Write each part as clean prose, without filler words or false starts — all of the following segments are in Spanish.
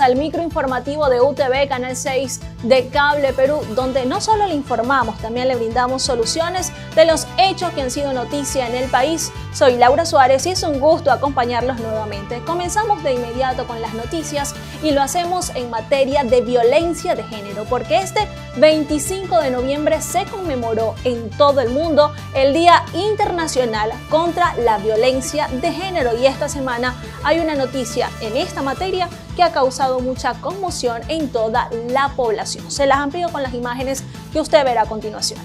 al microinformativo de UTV, Canal 6 de Cable Perú, donde no solo le informamos, también le brindamos soluciones de los hechos que han sido noticia en el país. Soy Laura Suárez y es un gusto acompañarlos nuevamente. Comenzamos de inmediato con las noticias y lo hacemos en materia de violencia de género, porque este 25 de noviembre se conmemoró en todo el mundo el Día Internacional contra la Violencia de Género, y esta semana hay una noticia en esta materia que ha causado mucha conmoción en toda la población. Se las amplío con las imágenes que usted verá a continuación.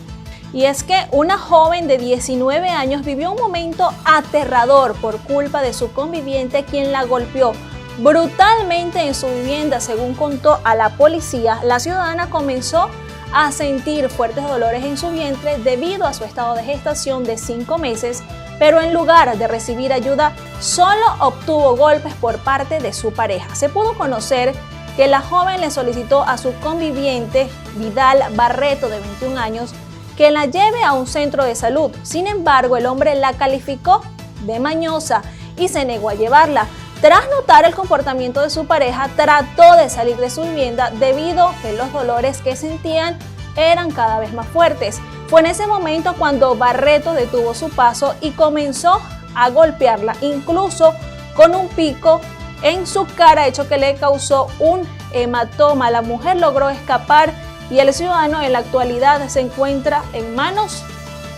Y es que una joven de 19 años vivió un momento aterrador por culpa de su conviviente, quien la golpeó brutalmente en su vivienda. Según contó a la policía, la ciudadana comenzó a sentir fuertes dolores en su vientre debido a su estado de gestación de 5 meses, pero en lugar de recibir ayuda, solo obtuvo golpes por parte de su pareja. Se pudo conocer que la joven le solicitó a su conviviente, Vidal Barreto, de 21 años, que la lleve a un centro de salud. Sin embargo, el hombre la calificó de mañosa y se negó a llevarla. Tras notar el comportamiento de su pareja, trató de salir de su vivienda debido a que los dolores que sentían eran cada vez más fuertes. Fue en ese momento cuando Barreto detuvo su paso y comenzó a golpearla, incluso con un pico en su cara, hecho que le causó un hematoma. La mujer logró escapar y el ciudadano en la actualidad se encuentra en manos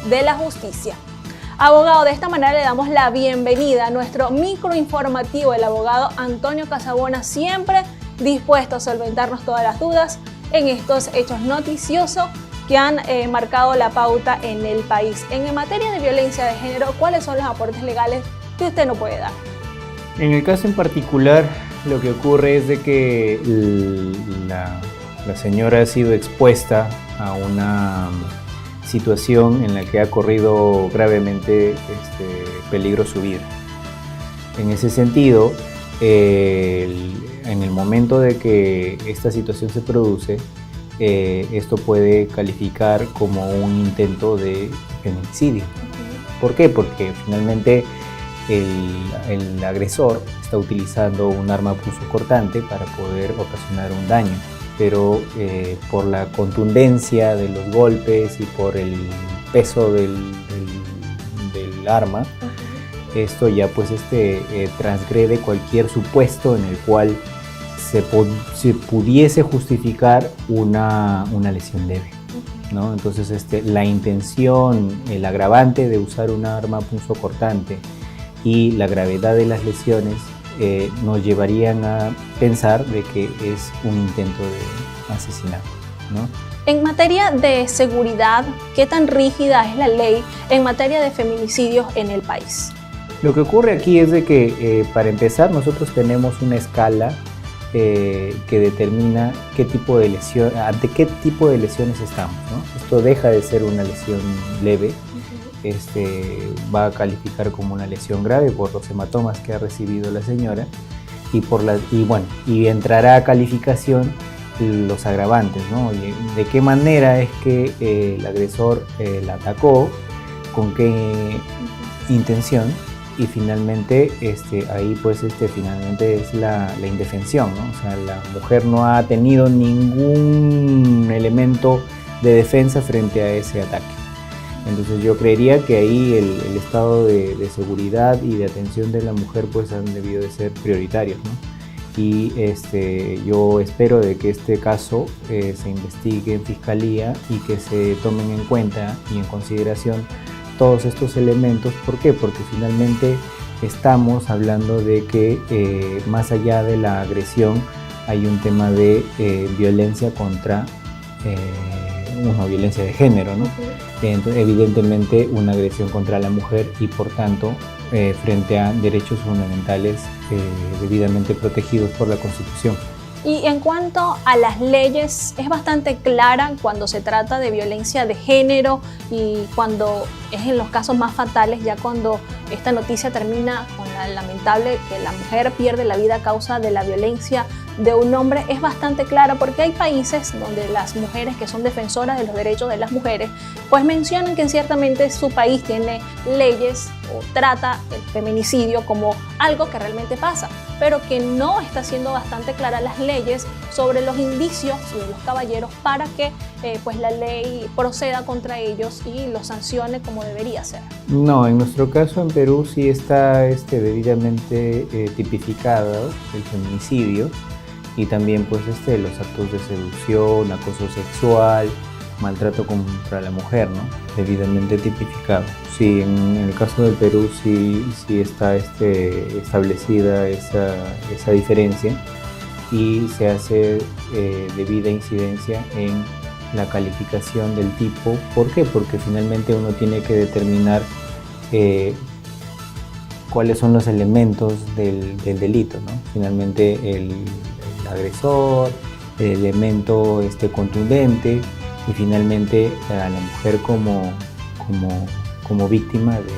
de la justicia. Abogado, de esta manera le damos la bienvenida a nuestro microinformativo, el abogado Antonio Casabona, siempre dispuesto a solventarnos todas las dudas en estos hechos noticiosos que han marcado la pauta en el país. En materia de violencia de género, ¿cuáles son los aportes legales que usted nos puede dar? En el caso en particular, lo que ocurre es de que la señora ha sido expuesta a una situación en la que ha corrido gravemente peligro su vida. En ese sentido, en el momento de que esta situación se produce, esto puede calificar como un intento de feminicidio. ¿Por qué? Porque finalmente el agresor está utilizando un arma punzocortante para poder ocasionar un daño, pero por la contundencia de los golpes y por el peso del arma, esto ya pues transgrede cualquier supuesto en el cual se pudiese justificar una lesión leve, ¿no? Entonces la intención, el agravante de usar un arma punzocortante y la gravedad de las lesiones nos llevarían a pensar de que es un intento de asesinato, ¿no? En materia de seguridad, ¿qué tan rígida es la ley en materia de feminicidios en el país? Lo que ocurre aquí es de que, para empezar, nosotros tenemos una escala que determina qué tipo de lesión, ante qué tipo de lesiones estamos, ¿no? Esto deja de ser una lesión leve, va a calificar como una lesión grave por los hematomas que ha recibido la señora y entrará a calificación los agravantes, ¿no? De qué manera es que el agresor la atacó, con qué intención, y finalmente ahí pues finalmente es la indefensión, ¿no? O sea, la mujer no ha tenido ningún elemento de defensa frente a ese ataque. Entonces yo creería que ahí el estado de seguridad y de atención de la mujer pues han debido de ser prioritarios, ¿no? Y yo espero de que este caso se investigue en fiscalía y que se tomen en cuenta y en consideración todos estos elementos. ¿Por qué? Porque finalmente estamos hablando de que más allá de la agresión hay un tema de violencia contra una violencia de género, ¿no? Entonces, evidentemente una agresión contra la mujer y por tanto frente a derechos fundamentales debidamente protegidos por la Constitución. Y en cuanto a las leyes, es bastante clara cuando se trata de violencia de género y cuando es en los casos más fatales, ya cuando esta noticia termina con la lamentable que la mujer pierde la vida a causa de la violencia de un hombre es bastante clara, porque hay países donde las mujeres que son defensoras de los derechos de las mujeres pues mencionan que ciertamente su país tiene leyes o trata el feminicidio como algo que realmente pasa, pero que no está siendo bastante clara las leyes sobre los indicios de los caballeros para que pues la ley proceda contra ellos y los sancione como debería ser. No, en nuestro caso en Perú sí está debidamente tipificado el feminicidio y también pues los actos de seducción, acoso sexual, maltrato contra la mujer, ¿no? Debidamente tipificado. Sí, en el caso del Perú sí está establecida esa diferencia y se hace debida incidencia en la calificación del tipo. ¿Por qué? Porque finalmente uno tiene que determinar cuáles son los elementos del delito, ¿no? Finalmente el agresor, el elemento contundente y finalmente a la mujer como víctima de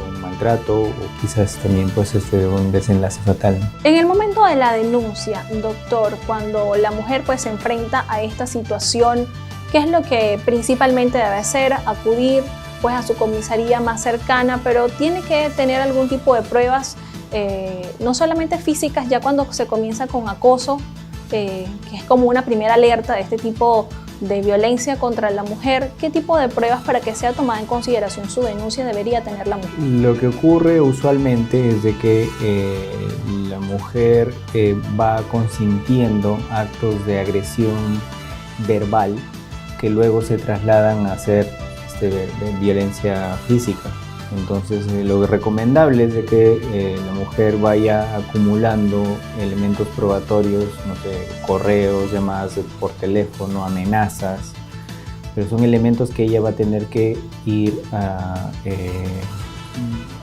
un maltrato o quizás también pues de un desenlace fatal. En el momento de la denuncia, doctor, cuando la mujer pues se enfrenta a esta situación, ¿qué es lo que principalmente debe hacer? Acudir pues a su comisaría más cercana, pero tiene que tener algún tipo de pruebas, no solamente físicas, ya cuando se comienza con acoso, que es como una primera alerta de este tipo de violencia contra la mujer. ¿Qué tipo de pruebas para que sea tomada en consideración su denuncia debería tener la mujer? Lo que ocurre usualmente es de que la mujer va consintiendo actos de agresión verbal que luego se trasladan a ser de violencia física. Entonces lo recomendable es de que la mujer vaya acumulando elementos probatorios, no sé, correos, llamadas por teléfono, amenazas, pero son elementos que ella va a tener que ir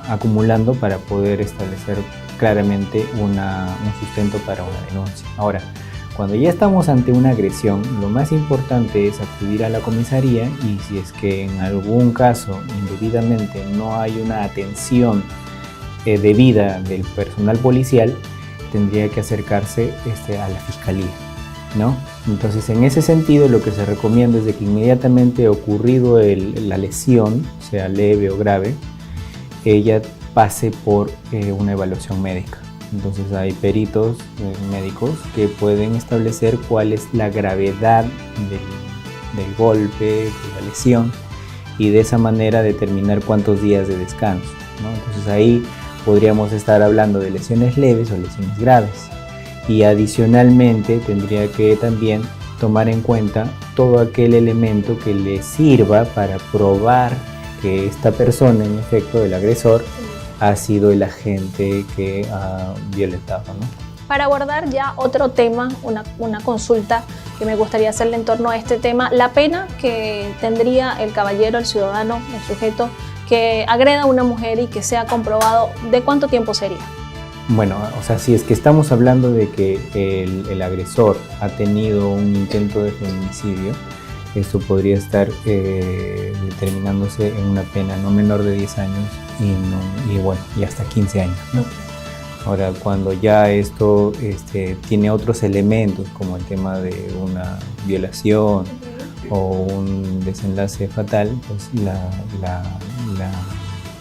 acumulando para poder establecer claramente un sustento para una denuncia. Ahora, cuando ya estamos ante una agresión, lo más importante es acudir a la comisaría y si es que en algún caso indebidamente no hay una atención debida del personal policial, tendría que acercarse a la fiscalía, ¿no? Entonces, en ese sentido, lo que se recomienda es de que inmediatamente ocurrido la lesión, sea leve o grave, ella pase por una evaluación médica. Entonces hay peritos médicos que pueden establecer cuál es la gravedad del golpe, de la lesión y de esa manera determinar cuántos días de descanso, ¿no? Entonces ahí podríamos estar hablando de lesiones leves o lesiones graves y adicionalmente tendría que también tomar en cuenta todo aquel elemento que le sirva para probar que esta persona, en efecto, el agresor, ha sido el agente que ha violentado, ¿no? Para abordar ya otro tema, una consulta que me gustaría hacerle en torno a este tema, la pena que tendría el caballero, el ciudadano, el sujeto que agreda a una mujer y que sea comprobado, ¿de cuánto tiempo sería? Bueno, o sea, si es que estamos hablando de que el agresor ha tenido un intento de feminicidio, esto podría estar determinándose en una pena no menor de 10 años y hasta 15 años, ¿no? Ahora, cuando ya esto tiene otros elementos como el tema de una violación o un desenlace fatal, pues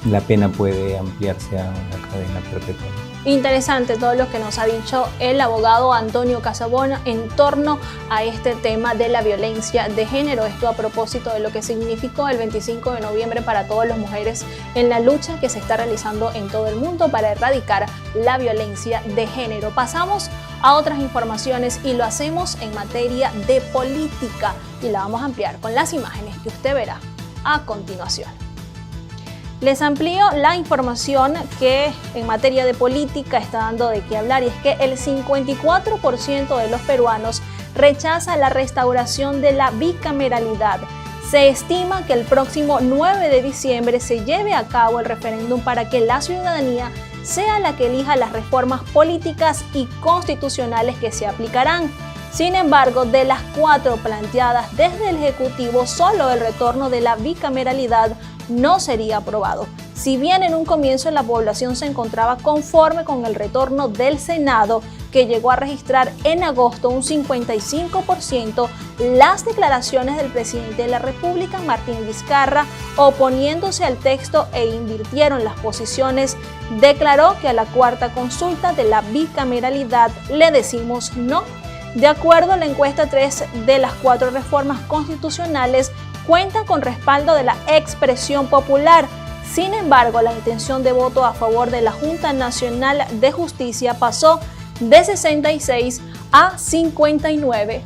la pena puede ampliarse a una cadena perpetua. Interesante todo lo que nos ha dicho el abogado Antonio Casabona en torno a este tema de la violencia de género. Esto a propósito de lo que significó el 25 de noviembre para todas las mujeres en la lucha que se está realizando en todo el mundo para erradicar la violencia de género. Pasamos a otras informaciones y lo hacemos en materia de política y la vamos a ampliar con las imágenes que usted verá a continuación. Les amplío la información que en materia de política está dando de qué hablar y es que el 54% de los peruanos rechaza la restauración de la bicameralidad. Se estima que el próximo 9 de diciembre se lleve a cabo el referéndum para que la ciudadanía sea la que elija las reformas políticas y constitucionales que se aplicarán. Sin embargo, de las 4 planteadas desde el Ejecutivo, solo el retorno de la bicameralidad no sería aprobado. Si bien en un comienzo la población se encontraba conforme con el retorno del Senado, que llegó a registrar en agosto un 55%, las declaraciones del presidente de la República, Martín Vizcarra, oponiéndose al texto e invirtieron las posiciones, declaró que a la 4ª consulta de la bicameralidad le decimos no. De acuerdo a la encuesta, 3 de las 4 reformas constitucionales cuentan con respaldo de la expresión popular. Sin embargo, la intención de voto a favor de la Junta Nacional de Justicia pasó de 66 a 59%.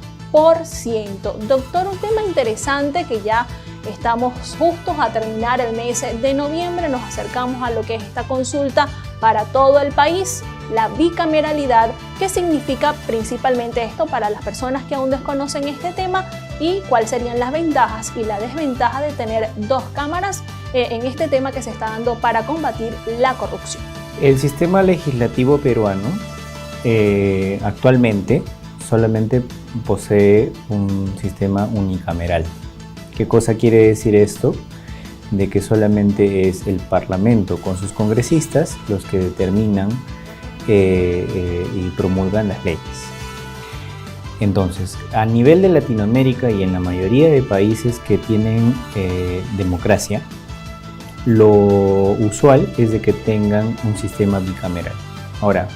Doctor, un tema interesante que ya estamos justos a terminar el mes de noviembre, nos acercamos a lo que es esta consulta para todo el país, la bicameralidad. ¿Qué significa principalmente esto para las personas que aún desconocen este tema y cuáles serían las ventajas y la desventaja de tener 2 cámaras en este tema que se está dando para combatir la corrupción? El sistema legislativo peruano actualmente solamente posee un sistema unicameral. ¿Qué cosa quiere decir esto? De que solamente es el Parlamento con sus congresistas los que determinan y promulgan las leyes. Entonces, a nivel de Latinoamérica y en la mayoría de países que tienen democracia, lo usual es de que tengan un sistema bicameral. Ahora,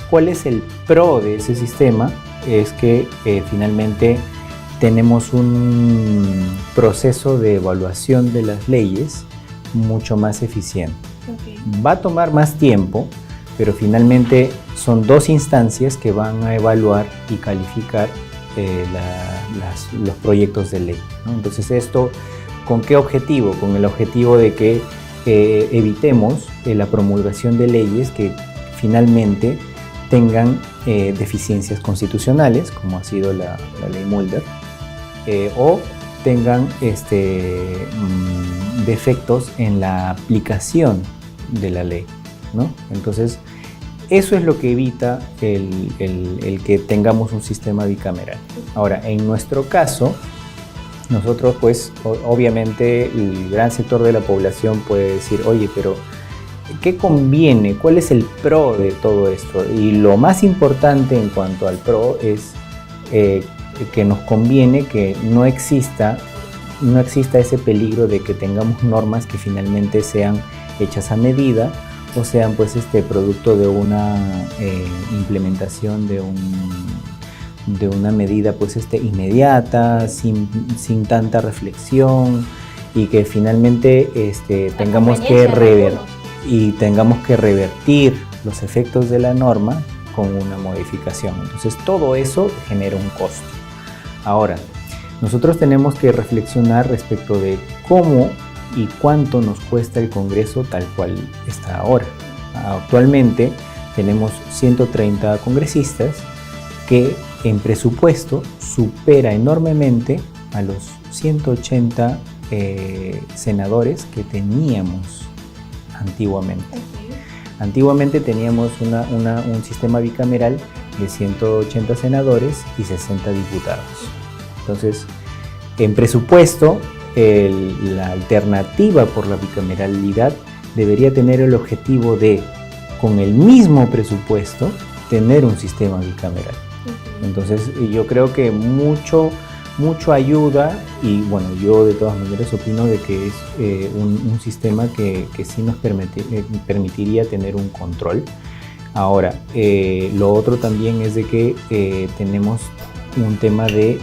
¿cuál es el pro de ese sistema? Es que finalmente tenemos un proceso de evaluación de las leyes mucho más eficiente. Okay. Va a tomar más tiempo, pero finalmente son 2 instancias que van a evaluar y calificar los proyectos de ley, ¿no? Entonces, ¿esto con qué objetivo? Con el objetivo de que evitemos la promulgación de leyes que finalmente tengan deficiencias constitucionales, como ha sido la ley Mulder, o tengan defectos en la aplicación de la ley, ¿no? Entonces, eso es lo que evita el que tengamos un sistema bicameral. Ahora, en nuestro caso, nosotros, pues, obviamente, el gran sector de la población puede decir, oye, pero ¿qué conviene? ¿Cuál es el pro de todo esto? Y lo más importante en cuanto al pro es que nos conviene que no exista ese peligro de que tengamos normas que finalmente sean hechas a medida o sean pues producto de una implementación de una medida pues inmediata, sin tanta reflexión, y que finalmente tengamos que revertir los efectos de la norma con una modificación. Entonces, todo eso genera un costo. Ahora, nosotros tenemos que reflexionar respecto de cómo y cuánto nos cuesta el Congreso tal cual está ahora. Actualmente tenemos 130 congresistas que en presupuesto supera enormemente a los 180 senadores que teníamos antiguamente. Antiguamente teníamos un sistema bicameral de 180 senadores y 60 diputados. Entonces, en presupuesto, la alternativa por la bicameralidad debería tener el objetivo de, con el mismo presupuesto, tener un sistema bicameral. Entonces, yo creo que mucho ayuda, y bueno, yo de todas maneras opino de que es un sistema que sí nos permitiría tener un control. Ahora, lo otro también es de que tenemos un tema de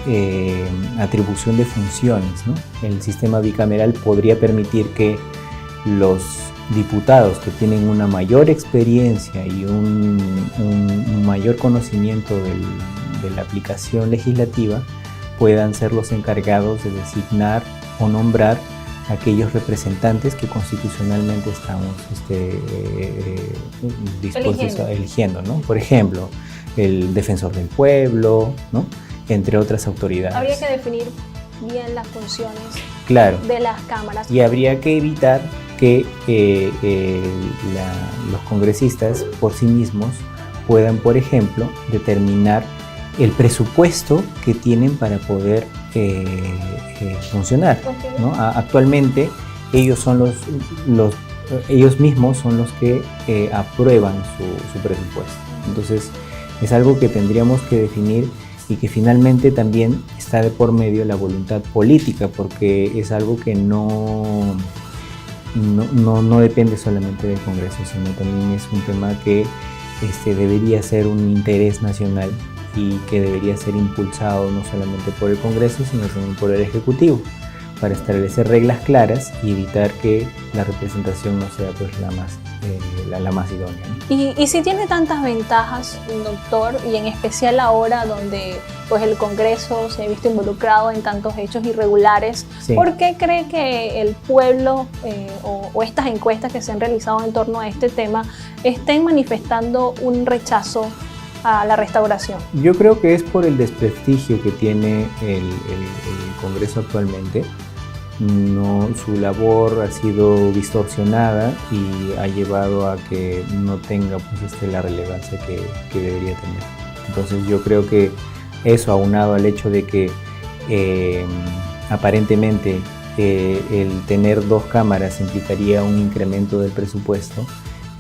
atribución de funciones, ¿no? El sistema bicameral podría permitir que los diputados que tienen una mayor experiencia y un mayor conocimiento de la aplicación legislativa puedan ser los encargados de designar o nombrar aquellos representantes que constitucionalmente estamos dispuestos a eligiendo, ¿no? Por ejemplo, el defensor del pueblo, ¿no? Entre otras autoridades. Habría que definir bien las funciones, claro, de las cámaras. Y habría que evitar que los congresistas por sí mismos puedan, por ejemplo, determinar el presupuesto que tienen para poder funcionar, ¿no? Actualmente ellos mismos son los que aprueban su presupuesto. Entonces es algo que tendríamos que definir y que finalmente también está de por medio la voluntad política, porque es algo que no depende solamente del Congreso, sino también es un tema que debería ser un interés nacional y que debería ser impulsado no solamente por el Congreso, sino también por el Ejecutivo, para establecer reglas claras y evitar que la representación no sea pues la más idónea, ¿no? Y si tiene tantas ventajas, doctor, y en especial ahora donde pues el Congreso se ha visto involucrado en tantos hechos irregulares, sí, ¿por qué cree que el pueblo o estas encuestas que se han realizado en torno a este tema estén manifestando un rechazo a la restauración? Yo creo que es por el desprestigio que tiene el Congreso actualmente. Su labor ha sido distorsionada y ha llevado a que no tenga pues, la relevancia que debería tener. Entonces yo creo que eso, aunado al hecho de que aparentemente el tener 2 cámaras implicaría un incremento del presupuesto,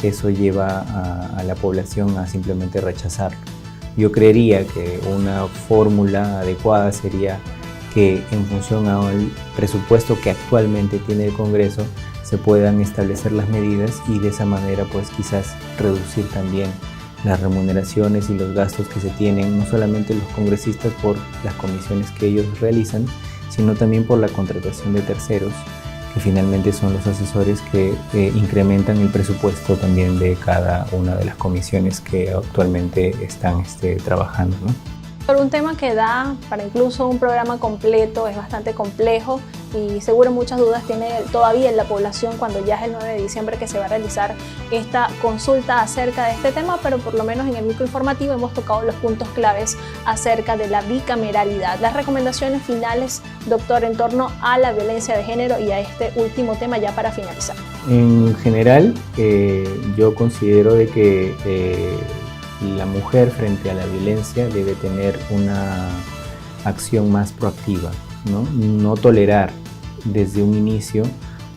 eso lleva a la población a simplemente rechazarlo. Yo creería que una fórmula adecuada sería que en función al presupuesto que actualmente tiene el Congreso se puedan establecer las medidas y de esa manera pues quizás reducir también las remuneraciones y los gastos que se tienen, no solamente los congresistas por las comisiones que ellos realizan, sino también por la contratación de terceros, que finalmente son los asesores que incrementan el presupuesto también de cada una de las comisiones que actualmente están trabajando, ¿no? Por un tema que da para incluso un programa completo, es bastante complejo y seguro muchas dudas tiene todavía la población cuando ya es el 9 de diciembre que se va a realizar esta consulta acerca de este tema, pero por lo menos en el microinformativo hemos tocado los puntos claves acerca de la bicameralidad. Las recomendaciones finales, doctor, en torno a la violencia de género y a este último tema ya para finalizar. En general, yo considero de que la mujer frente a la violencia debe tener una acción más proactiva, ¿no? No tolerar desde un inicio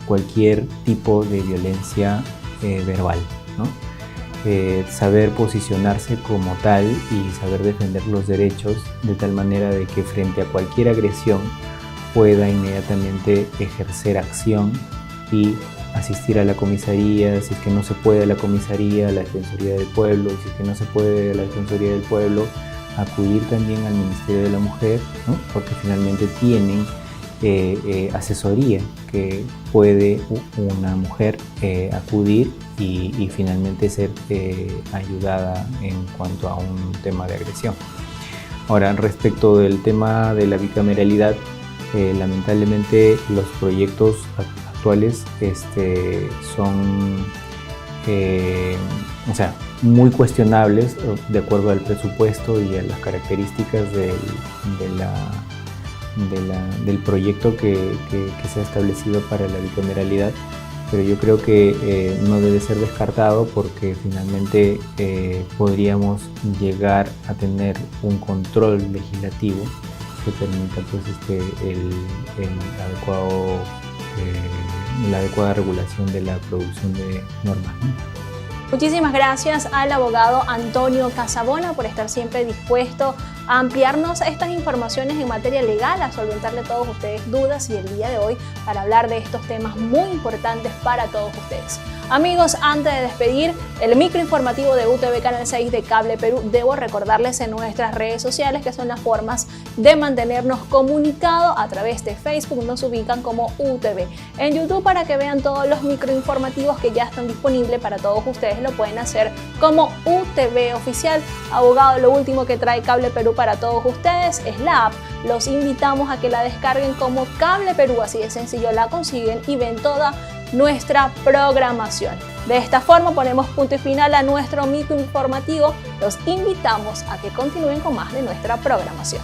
cualquier tipo de violencia verbal, ¿no? Saber posicionarse como tal y saber defender los derechos de tal manera de que frente a cualquier agresión pueda inmediatamente ejercer acción y asistir a la comisaría, si es que no se puede a la comisaría, a la Defensoría del Pueblo, y si es que no se puede a la Defensoría del Pueblo, acudir también al Ministerio de la Mujer, ¿no? Porque finalmente tienen asesoría que puede una mujer acudir y finalmente ser ayudada en cuanto a un tema de agresión. Ahora, respecto del tema de la bicameralidad, lamentablemente los proyectos actuales son muy cuestionables de acuerdo al presupuesto y a las características del proyecto que se ha establecido para la bicameralidad, pero yo creo que no debe ser descartado porque finalmente podríamos llegar a tener un control legislativo que permita pues, la adecuada regulación de la producción de normas, ¿no? Muchísimas gracias al abogado Antonio Casabona por estar siempre dispuesto a ampliarnos estas informaciones en materia legal, a solventarle a todos ustedes dudas y el día de hoy para hablar de estos temas muy importantes para todos ustedes. Amigos, antes de despedir el microinformativo de UTV Canal 6 de Cable Perú, debo recordarles en nuestras redes sociales que son las formas de mantenernos comunicados. A través de Facebook nos ubican como UTV. En YouTube, para que vean todos los microinformativos que ya están disponibles para todos ustedes, lo pueden hacer como UTV Oficial. Abogado, lo último que trae Cable Perú para todos ustedes es la app. Los invitamos a que la descarguen como Cable Perú, así de sencillo la consiguen y ven toda nuestra programación. De esta forma ponemos punto y final a nuestro microinformativo. Los invitamos a que continúen con más de nuestra programación.